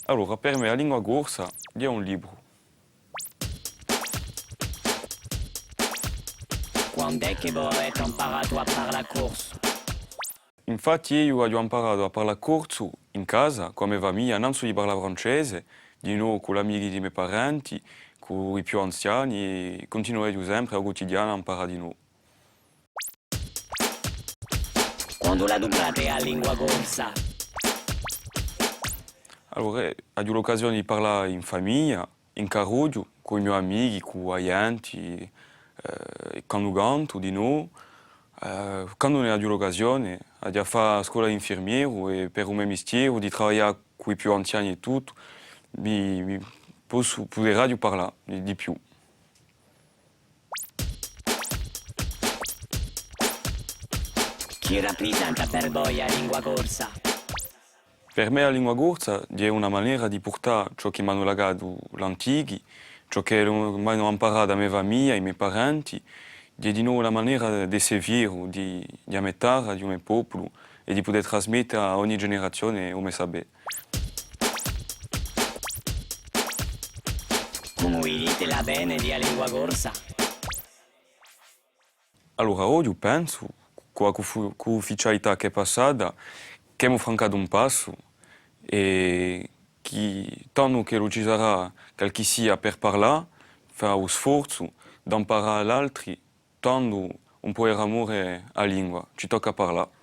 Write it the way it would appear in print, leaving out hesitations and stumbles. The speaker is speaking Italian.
Allora, per me la lingua corsa è un libro. Quando è che voi avete imparato a parlare corso? Infatti io ho imparato a parlare corso in casa con mia famiglia, non solo di parlare francese, di nuovo con gli amici dei miei parenti, con i più anziani e continuerò sempre al quotidiano a imparare di nuovo. Quando la dublate a lingua corsa? Allora, ho l'occasione di parlare in famiglia, in carroggio, con i miei amici, con gli enti, quando canto di nuovo. Quando ne ho l'occasione di fare scuola di infermiero e per un mio mestiere, di lavorare con i più anziani e tutto, mi posso poter parlare di più. Chi rappresenta per voi a lingua corsa? Per me la lingua corsa è una maniera di portare ciò che mi hanno legato gli antichi, ciò che mi hanno imparato da mia famiglia, i miei parenti, è di nuovo una maniera di servire, di ammettere di un popolo e di poter trasmettere a ogni generazione come sapere. Come dite la bene di a lingua corsa? Allora, oggi io penso, con l'ufficialità che è passata, che abbiamo francato un passo e che tanto che lo ci sarà qualche sia per parlare, fa lo sforzo di imparare agli altri, tanto un po' l'amore alla lingua, ci tocca parlare.